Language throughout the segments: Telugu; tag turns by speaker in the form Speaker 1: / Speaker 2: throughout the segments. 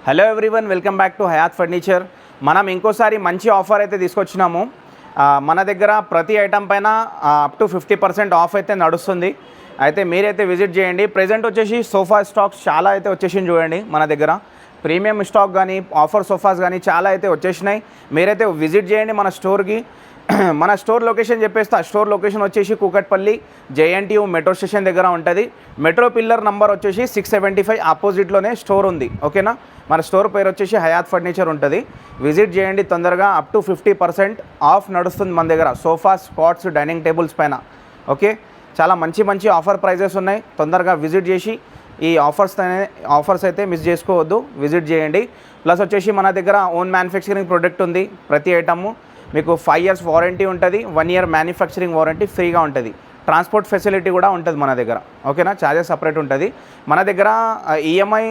Speaker 1: Hello everyone, welcome back to Hayat furniture. మనం ఇంకోసారి మంచి ఆఫర్ అయితే తీసుకొచ్చినాము. మన దగ్గర ప్రతి ఐటమ్ పైన అప్ టు 50% ఆఫ్ అయితే నడుస్తుంది. అయితే మీరైతే విజిట్ చేయండి. ప్రెజెంట్ వచ్చేసి సోఫా స్టాక్స్ చాలా అయితే వచ్చేసింది చూడండి. మన దగ్గర ప్రీమియం స్టాక్ కానీ ఆఫర్ సోఫాస్ కానీ చాలా అయితే వచ్చేసినాయి. మీరైతే విజిట్ చేయండి మన స్టోర్కి. మన స్టోర్ లొకేషన్ చెప్పేస్తా. స్టోర్ లొకేషన్ వచ్చేసి కూకట్పల్లి JNTU మెట్రో స్టేషన్ దగ్గర ఉంటుంది. మెట్రో పిల్లర్ నంబర్ వచ్చేసి 675 ఆపోజిట్లోనే స్టోర్ ఉంది. ఓకేనా, మన స్టోర్ పేరు వచ్చేసి హయాత్ ఫర్నిచర్ ఉంటుంది. విజిట్ చేయండి తొందరగా. అప్ టు 50% ఆఫ్ నడుస్తుంది మన దగ్గర సోఫాస్, స్పాట్స్, డైనింగ్ టేబుల్స్ పైన. ఓకే, చాలా మంచి మంచి ఆఫర్ ప్రైజెస్ ఉన్నాయి. తొందరగా విజిట్ చేసి ఈ ఆఫర్స్ అయితే మిస్ చేసుకోవద్దు. విజిట్ చేయండి. ప్లస్ వచ్చేసి మన దగ్గర ఓన్ మ్యానుఫ్యాక్చరింగ్ ప్రొడక్ట్ ఉంది. ప్రతి ఐటమ్ మీకు 5 years వారంటీ ఉంటుంది. 1 year మ్యానుఫ్యాక్చరింగ్ వారంటీ ఫ్రీగా ఉంటుంది. ట్రాన్స్పోర్ట్ ఫెసిలిటీ కూడా ఉంటుంది మన దగ్గర. ఓకేనా, ఛార్జెస్ సపరేట్ ఉంటుంది. మన దగ్గర EMI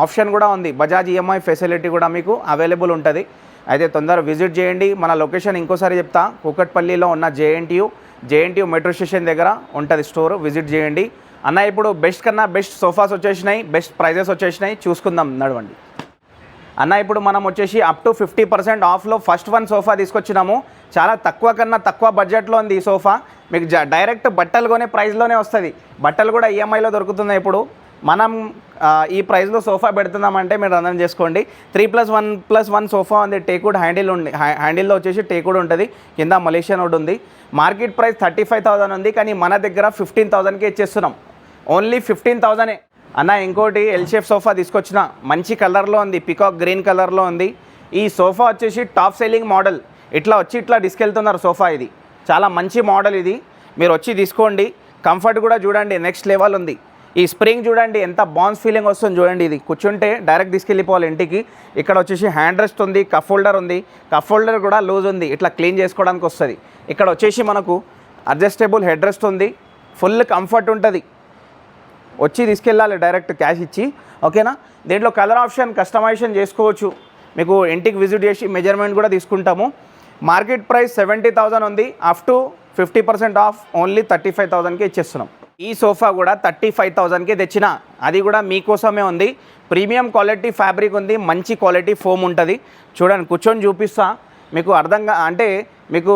Speaker 1: ఆప్షన్ కూడా ఉంది. బజాజ్ EMI ఫెసిలిటీ కూడా మీకు అవైలబుల్ ఉంటుంది. అయితే తొందరగా విజిట్ చేయండి. మన లొకేషన్ ఇంకోసారి చెప్తా. కూకట్పల్లిలో ఉన్న JNTU మెట్రో స్టేషన్ దగ్గర ఉంటుంది స్టోర్. విజిట్ చేయండి. అన్న ఇప్పుడు బెస్ట్ కన్నా బెస్ట్ సోఫాస్ వచ్చేసినాయి, బెస్ట్ ప్రైజెస్ వచ్చేసినాయి. చూసుకుందాం, నడవండి అన్న. ఇప్పుడు మనం వచ్చేసి అప్ టు 50% ఆఫ్లో ఫస్ట్ వన్ సోఫా తీసుకొచ్చినాము. చాలా తక్కువ కన్నా తక్కువ బడ్జెట్లో ఉంది ఈ సోఫా. మీకు డైరెక్ట్ బట్టలు కొనే ప్రైస్లోనే వస్తుంది. బట్టలు కూడా EMIలో దొరుకుతున్నాయి. ఇప్పుడు మనం ఈ ప్రైస్లో సోఫా పెడుతున్నామంటే మీరు అర్థం చేసుకోండి. 3+1+1 సోఫా ఉంది. టేక్వుడ్ హ్యాండిల్లో వచ్చేసి టేక్వుడ్ ఉంటుంది. కింద మలేషియన్ వుడ్ ఉంది. మార్కెట్ ప్రైస్ 35,000 ఉంది. కానీ మన దగ్గర 15,000కే ఇచ్చేస్తున్నాం. ఓన్లీ 15,000ఏ అన్న. ఇంకోటి ఎల్ షేప్ సోఫా తీసుకొచ్చిన. మంచి కలర్లో ఉంది. పికాక్ గ్రీన్ కలర్లో ఉంది. ఈ సోఫా వచ్చేసి టాప్ సెల్లింగ్ మోడల్. ఇట్లా తీసుకెళ్తున్నారు సోఫా. ఇది చాలా మంచి మోడల్. ఇది మీరు వచ్చి తీసుకోండి. కంఫర్ట్ కూడా చూడండి, నెక్స్ట్ లెవెల్ ఉంది. ఈ స్ప్రింగ్ చూడండి, ఎంత బాన్స్ ఫీలింగ్ వస్తుంది చూడండి. ఇది కూర్చుంటే డైరెక్ట్ తీసుకెళ్ళిపోవాలి ఇంటికి. ఇక్కడ వచ్చేసి హ్యాండ్ రెస్ట్ ఉంది. కప్ హోల్డర్ ఉంది. కప్ హోల్డర్ కూడా లూజ్ ఉంది. ఇట్లా క్లీన్ చేసుకోవడానికి వస్తుంది. ఇక్కడ వచ్చేసి మనకు అడ్జస్టబుల్ హెడ్ రెస్ట్ ఉంది. ఫుల్ కంఫర్ట్ ఉంటుంది. వచ్చి తీసుకెళ్ళాలి డైరెక్ట్ క్యాష్ ఇచ్చి. ఓకేనా, దీంట్లో కలర్ ఆప్షన్ కస్టమైజేషన్ చేసుకోవచ్చు. మీకు ఇంటికి విజిట్ చేసి మెజర్మెంట్ కూడా తీసుకుంటాము. మార్కెట్ ప్రైస్ 70,000 ఉంది. అప్ టు 50% ఆఫ్ ఓన్లీ 35,000కే ఇచ్చేస్తున్నాం. ఈ సోఫా కూడా 35,000కే తెచ్చిన. అది కూడా మీకోసమే ఉంది. ప్రీమియం క్వాలిటీ ఫ్యాబ్రిక్ ఉంది. మంచి క్వాలిటీ ఫోమ్ ఉంటుంది. చూడండి, కూర్చొని చూపిస్తా. మీకు అర్థంగా అంటే మీకు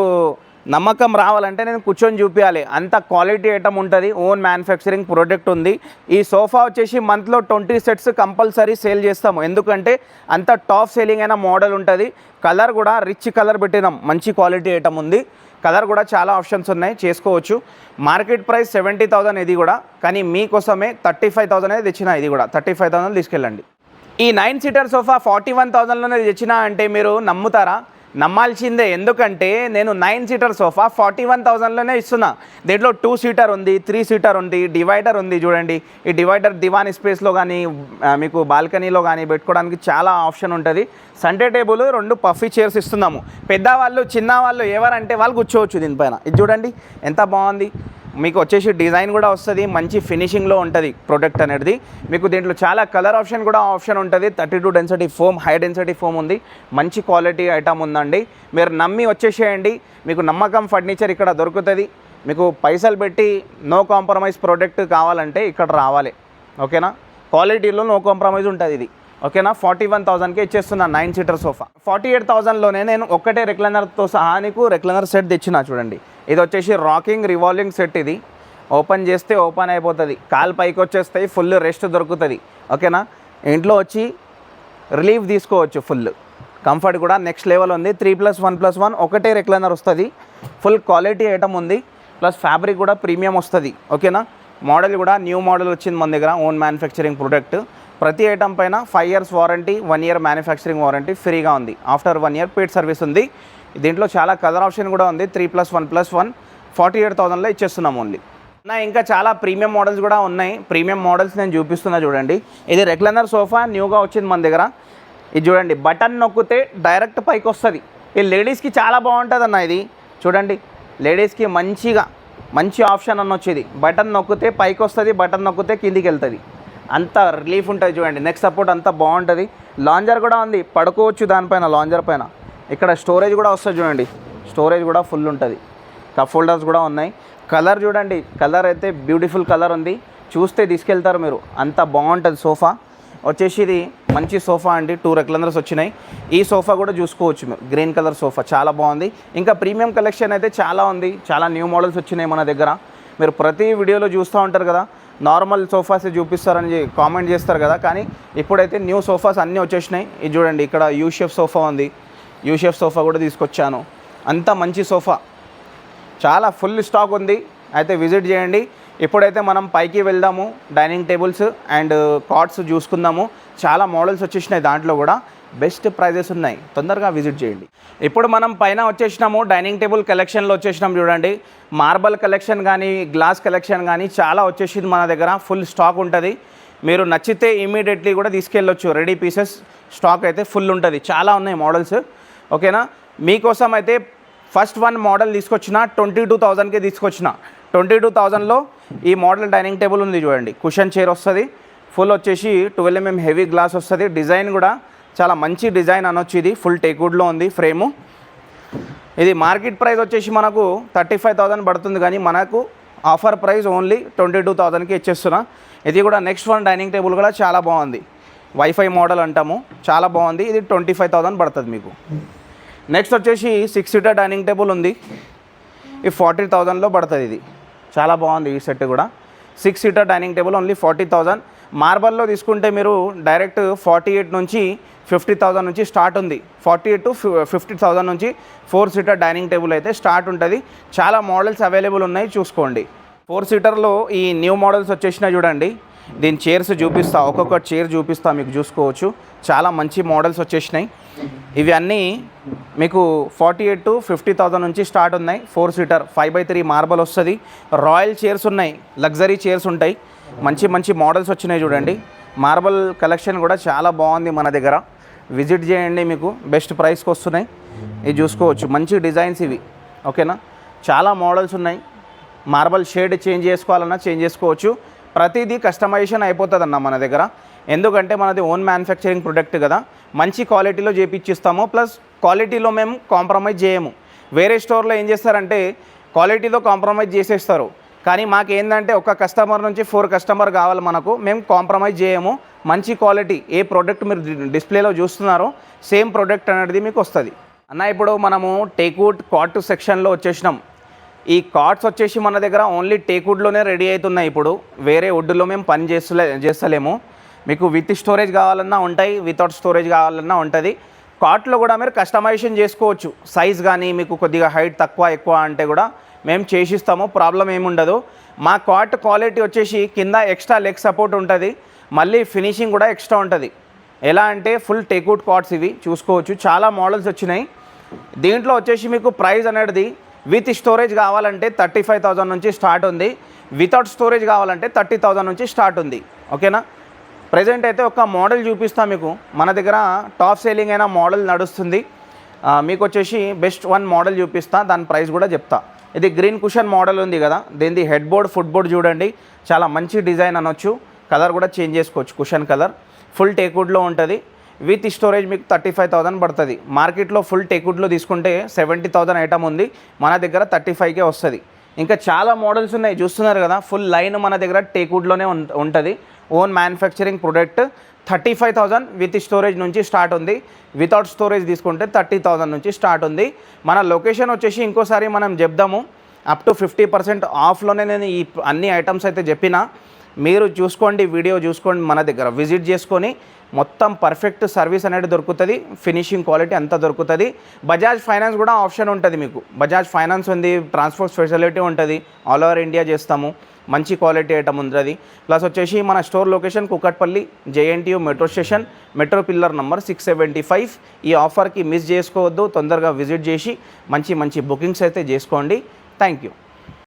Speaker 1: నమ్మకం రావాలంటే నేను కూర్చొని చూపించాలి. అంత క్వాలిటీ ఐటమ్ ఉంటుంది. ఓన్ మ్యానుఫ్యాక్చరింగ్ ప్రోడక్ట్ ఉంది. ఈ సోఫా వచ్చేసి మంత్లో 20 sets కంపల్సరీ సేల్ చేస్తాము. ఎందుకంటే అంత టాప్ సేలింగ్ అయిన మోడల్ ఉంటుంది. కలర్ కూడా రిచ్ కలర్ పెట్టినాం. మంచి క్వాలిటీ ఐటమ్ ఉంది. కలర్ కూడా చాలా ఆప్షన్స్ ఉన్నాయి, చేసుకోవచ్చు. మార్కెట్ ప్రైస్ 70,000 ఇది కూడా. కానీ మీకోసమే 35,000 తెచ్చిన. ఇది కూడా 35,000 తీసుకెళ్ళండి. ఈ 9 seater సోఫా 41,000లోనే తెచ్చిన అంటే మీరు నమ్ముతారా? నమ్మాల్సిందే. ఎందుకంటే నేను 9 seater సోఫా 41,000లోనే ఇస్తున్నా. దీంట్లో 2 seater ఉంది, 3 seater ఉంది, డివైడర్ ఉంది. చూడండి, ఈ డివైడర్ దివాన్ స్పేస్లో కానీ మీకు బాల్కనీలో కానీ పెట్టుకోవడానికి చాలా ఆప్షన్ ఉంటుంది. సండే టేబుల్, 2 పఫీ చైర్స్ ఇస్తున్నాము. పెద్దవాళ్ళు చిన్నవాళ్ళు ఎవరంటే వాళ్ళు కూర్చోవచ్చు దీనిపైన. ఇది చూడండి ఎంత బాగుంది. మీకు వచ్చేసి డిజైన్ కూడా వస్తుంది. మంచి ఫినిషింగ్లో ఉంటుంది ప్రోడక్ట్ అనేది. మీకు దీంట్లో చాలా కలర్ ఆప్షన్ కూడా ఉంటుంది. 32 density foam, high density foam ఉంది. మంచి క్వాలిటీ ఐటమ్ ఉందండి. మీరు నమ్మి వచ్చేసేయండి. మీకు నమ్మకం ఫర్నిచర్ ఇక్కడ దొరుకుతుంది. మీకు పైసలు పెట్టి నో కాంప్రమైజ్ ప్రోడక్ట్ కావాలంటే ఇక్కడ రావాలి. ఓకేనా, క్వాలిటీలో నో కాంప్రమైజ్ ఉంటుంది ఇది. ఓకేనా, 41,000కే ఇచ్చేస్తున్నా 9 seater సోఫా. 48,000లోనే నేను ఒక్కటే రెక్లైనర్తో సహా నీకు రెక్లైనర్ సెట్ తెచ్చిన. చూడండి, ఇది వచ్చేసి రాకింగ్ రివాల్వింగ్ సెట్. ఇది ఓపెన్ చేస్తే ఓపెన్ అయిపోతుంది. కాలు పైకి వచ్చేస్తాయి. ఫుల్ రెస్ట్ దొరుకుతుంది. ఓకేనా, ఇంట్లో వచ్చి రిలీఫ్ తీసుకోవచ్చు. ఫుల్ కంఫర్ట్ కూడా నెక్స్ట్ లెవెల్ ఉంది. 3+1+1 ఒకటే రెక్లైనర్ వస్తుంది. ఫుల్ క్వాలిటీ ఐటమ్ ఉంది. ప్లస్ ఫ్యాబ్రిక్ కూడా ప్రీమియం వస్తుంది. ఓకేనా, మోడల్ కూడా న్యూ మోడల్ వచ్చింది మన దగ్గర. Own manufacturing product. ప్రతి ఐటమ్ పైన 5 years warranty, 1 year manufacturing warranty ఫ్రీగా ఉంది. ఆఫ్టర్ 1 year పేడ్ సర్వీస్ ఉంది. దీంట్లో చాలా కలర్ ఆప్షన్ కూడా ఉంది. 3+1+1 48,000లో ఇచ్చేస్తున్నాం ఓన్లీ. ఇంకా చాలా ప్రీమియం మోడల్స్ కూడా ఉన్నాయి. ప్రీమియం మోడల్స్ నేను చూపిస్తున్నా చూడండి. ఇది రెక్లైనర్ సోఫా న్యూగా వచ్చింది మన దగ్గర. ఇది చూడండి, బటన్ నొక్కితే డైరెక్ట్ పైకి వస్తుంది. ఈ లేడీస్కి చాలా బాగుంటుంది అన్న. ఇది చూడండి, లేడీస్కి మంచి ఆప్షన్ అన్న వచ్చేది. బటన్ నొక్కితే పైకి వస్తుంది, బటన్ నొక్కితే కిందికి వెళ్తుంది. అంత రిలీఫ్ ఉంటుంది. చూడండి, నెక్ సపోర్ట్ అంతా బాగుంటుంది. లాంజర్ కూడా ఉంది, పడుకోవచ్చు దానిపైన. లాంజర్ పైన ఇక్కడ స్టోరేజ్ కూడా వస్తుంది. చూడండి, స్టోరేజ్ కూడా ఫుల్ ఉంటుంది. కప్ హోల్డర్స్ కూడా ఉన్నాయి. కలర్ చూడండి, కలర్ అయితే బ్యూటిఫుల్ కలర్ ఉంది. చూస్తే తీసుకెళ్తారు మీరు. అంత బాగుంటుంది సోఫా. వచ్చేసి ఇది మంచి సోఫా అండి, 2 రెక్లైనర్స్ వచ్చినాయి. ఈ సోఫా కూడా చూసుకోవచ్చు మీరు, గ్రీన్ కలర్ సోఫా చాలా బాగుంది. ఇంకా ప్రీమియం కలెక్షన్ అయితే చాలా ఉంది, చాలా న్యూ మోడల్స్ వచ్చినాయి మన దగ్గర. మీరు ప్రతి వీడియోలో చూస్తూ ఉంటారు కదా, నార్మల్ సోఫాస్ చూపిస్తారని కామెంట్ చేస్తారు కదా, కానీ ఇప్పుడైతే న్యూ సోఫాస్ అన్నీ వచ్చేసినాయి. ఇది చూడండి, ఇక్కడ యూ షేప్ సోఫా ఉంది, యూ షేప్ సోఫా కూడా తీసుకొచ్చాను. అంత మంచి సోఫా, చాలా ఫుల్ స్టాక్ ఉంది. అయితే విజిట్ చేయండి. ఇప్పుడైతే మనం పైకి వెళ్దాము, డైనింగ్ టేబుల్స్ అండ్ కాట్స్ చూసుకుందాము. చాలా మోడల్స్ వచ్చేసినాయి, దాంట్లో కూడా బెస్ట్ ప్రైజెస్ ఉన్నాయి, తొందరగా విజిట్ చేయండి. ఇప్పుడు మనం పైన వచ్చేసినాము, డైనింగ్ టేబుల్ కలెక్షన్లో వచ్చేసినాం. చూడండి, మార్బల్ కలెక్షన్ కానీ గ్లాస్ కలెక్షన్ కానీ చాలా వచ్చేసింది మన దగ్గర, ఫుల్ స్టాక్ ఉంటుంది. మీరు నచ్చితే ఇమీడియట్లీ కూడా తీసుకెళ్ళొచ్చు, రెడీ పీసెస్ స్టాక్ అయితే ఫుల్ ఉంటుంది, చాలా ఉన్నాయి మోడల్స్. ఓకేనా, మీకోసం అయితే ఫస్ట్ వన్ మోడల్ తీసుకొచ్చిన 22,000కే తీసుకొచ్చిన. 22,000లో ఈ మోడల్ డైనింగ్ టేబుల్ ఉంది చూడండి. కుషన్ చైర్ వస్తుంది, ఫుల్ వచ్చేసి 12 mm హెవీ గ్లాస్ వస్తుంది. డిజైన్ కూడా చాలా మంచి డిజైన్ అనొచ్చు. ఇది ఫుల్ టేక్వుడ్లో ఉంది ఫ్రేము. ఇది మార్కెట్ ప్రైస్ వచ్చేసి మనకు 35,000 పడుతుంది, కానీ మనకు ఆఫర్ ప్రైస్ ఓన్లీ 22,000కి ఇచ్చేస్తున్నా. ఇది కూడా నెక్స్ట్ వన్ డైనింగ్ టేబుల్ కూడా చాలా బాగుంది, వైఫై మోడల్ అంటాము, చాలా బాగుంది. ఇది 25,000 పడుతుంది మీకు. నెక్స్ట్ వచ్చేసి 6 సీటర్ డైనింగ్ టేబుల్ ఉంది, ఈ 40,000లో పడుతుంది. ఇది చాలా బాగుంది ఈ సెట్ కూడా. 6 సీటర్ డైనింగ్ టేబుల్ ఓన్లీ 40,000. మార్బల్లో తీసుకుంటే మీరు డైరెక్ట్ 48 నుంచి 50,000 నుంచి స్టార్ట్ ఉంది. 48 to 50,000 నుంచి 4 సీటర్ డైనింగ్ టేబుల్ అయితే స్టార్ట్ ఉంటుంది. చాలా మోడల్స్ అవైలబుల్ ఉన్నాయి, చూసుకోండి. 4 సీటర్లో ఈ న్యూ మోడల్స్ వచ్చేసినాయి చూడండి. దీని చైర్స్ చూపిస్తా, ఒక్కొక్క చైర్ చూపిస్తా, మీకు చూసుకోవచ్చు. చాలా మంచి మోడల్స్ వచ్చేసినాయి. ఇవి అన్నీ మీకు 48 to 50,000 నుంచి స్టార్ట్ ఉన్నాయి. 4 సీటర్ 5/3 మార్బల్ వస్తుంది. రాయల్ చైర్స్ ఉన్నాయి, లగ్జరీ చైర్స్ ఉంటాయి. మంచి మంచి మోడల్స్ వచ్చినాయి చూడండి. మార్బల్ కలెక్షన్ కూడా చాలా బాగుంది మన దగ్గర, విజిట్ చేయండి, మీకు బెస్ట్ ప్రైస్కి వస్తున్నాయి. ఇది చూసుకోవచ్చు, మంచి డిజైన్స్ ఇవి. ఓకేనా, చాలా మోడల్స్ ఉన్నాయి. మార్బల్ షేడ్ చేంజ్ చేసుకోవాలన్నా చేంజ్ చేసుకోవచ్చు. ప్రతిదీ కస్టమైజేషన్ అయిపోతుంది అన్న మన దగ్గర, ఎందుకంటే మనది ఓన్ మ్యానుఫ్యాక్చరింగ్ ప్రొడక్ట్ కదా. మంచి క్వాలిటీలో చేపిచ్చిస్తాము, ప్లస్ క్వాలిటీలో మేము కాంప్రమైజ్ చేయము. వేరే స్టోర్లో ఏం చేస్తారంటే క్వాలిటీతో కాంప్రమైజ్ చేసేస్తారు, కానీ మాకేందంటే ఒక కస్టమర్ నుంచి 4 కస్టమర్ కావాలి మనకు, మేము కాంప్రమైజ్ చేయము. మంచి క్వాలిటీ, ఏ ప్రోడక్ట్ మీరు డిస్ప్లేలో చూస్తున్నారో సేమ్ ప్రోడక్ట్ అనేది మీకు వస్తుంది అన్న. ఇప్పుడు మనము టేక్వుడ్ కాట్ సెక్షన్లో వచ్చేసినాం. ఈ కార్డ్స్ వచ్చేసి మన దగ్గర ఓన్లీ టేక్వుడ్లోనే రెడీ అవుతున్నాయి. ఇప్పుడు వేరే వుడ్లో మేము పని చేస్తలేము. మీకు విత్ స్టోరేజ్ కావాలన్నా ఉంటాయి, వితౌట్ స్టోరేజ్ కావాలన్నా ఉంటుంది. కార్ట్లో కూడా మీరు కస్టమైజేషన్ చేసుకోవచ్చు. సైజ్ కానీ మీకు కొద్దిగా హైట్ తక్కువ ఎక్కువ అంటే కూడా మేము చేసిస్తాము, ప్రాబ్లం ఏముండదు. మా కార్ట్ క్వాలిటీ వచ్చేసి కింద ఎక్స్ట్రా లెగ్ సపోర్ట్ ఉంటుంది, మళ్ళీ ఫినిషింగ్ కూడా ఎక్స్ట్రా ఉంటుంది. ఎలా అంటే ఫుల్ టేక్వుడ్ కార్డ్స్ ఇవి చూసుకోవచ్చు. చాలా మోడల్స్ వచ్చినాయి. దీంట్లో వచ్చేసి మీకు ప్రైస్ అనేది విత్ స్టోరేజ్ కావాలంటే 35,000 నుంచి స్టార్ట్ ఉంది, వితౌట్ స్టోరేజ్ కావాలంటే 30,000 నుంచి స్టార్ట్ ఉంది. ఓకేనా, ప్రజెంట్ అయితే ఒక మోడల్ చూపిస్తా మీకు. మన దగ్గర టాప్ సేలింగ్ అయిన మోడల్ నడుస్తుంది. మీకు వచ్చేసి బెస్ట్ వన్ మోడల్ చూపిస్తా, దాని ప్రైస్ కూడా చెప్తా. ఇది గ్రీన్ కుషన్ మోడల్ ఉంది కదా, దీనిది హెడ్ బోర్డ్ ఫుట్ బోర్డ్ చూడండి, చాలా మంచి డిజైన్ అనొచ్చు. కలర్ కూడా చేంజ్ చేసుకోవచ్చు, కుషన్ కలర్. ఫుల్ టేక్వుడ్లో ఉంటుంది. విత్ స్టోరేజ్ మీకు 35,000 పడుతుంది. మార్కెట్లో ఫుల్ టేక్వుడ్లో తీసుకుంటే 70,000 ఐటమ్ ఉంది, మన దగ్గర 35కే వస్తుంది. ఇంకా చాలా మోడల్స్ ఉన్నాయి, చూస్తున్నారు కదా. ఫుల్ లైన్ మన దగ్గర టేక్వుడ్లోనే ఉంటుంది, own manufacturing product. 35,000 with storage నుంచి స్టార్ట్ ఉంది, వితౌట్ స్టోరేజ్ తీసుకుంటే 30,000 నుంచి స్టార్ట్ ఉంది. మన లొకేషన్ వచ్చేసి ఇంకోసారి మనం చెప్దాము, అప్ టు 50% ఆఫ్లోనే నేను ఈ అన్ని ఐటమ్స్ అయితే చెప్పిన. మీరు చూసుకోండి, వీడియో చూసుకోండి, మన దగ్గర విజిట్ చేసుకొని మొత్తం పర్ఫెక్ట్ సర్వీస్ అనేది దొరుకుతుంది, ఫినిషింగ్ క్వాలిటీ అంతా దొరుకుతుంది. బజాజ్ ఫైనాన్స్ కూడా ఆప్షన్ ఉంటుంది మీకు. బజాజ్ ఫైనాన్స్ ఉంది, ట్రాన్స్పోర్ట్ ఫెసిలిటీ ఉంటుంది, ఆల్ ఓవర్ ఇండియా చేస్తాము. మంచి క్వాలిటీ ఐటమ్ ఉంటుంది. ప్లస్ వచ్చేసి మన store location Kukatpally, JNTU metro station, metro pillar number 675. ఈ ఆఫర్కి మిస్ చేసుకోవద్దు, తొందరగా విజిట్ చేసి మంచి మంచి బుకింగ్స్ అయితే చేసుకోండి. Thank you.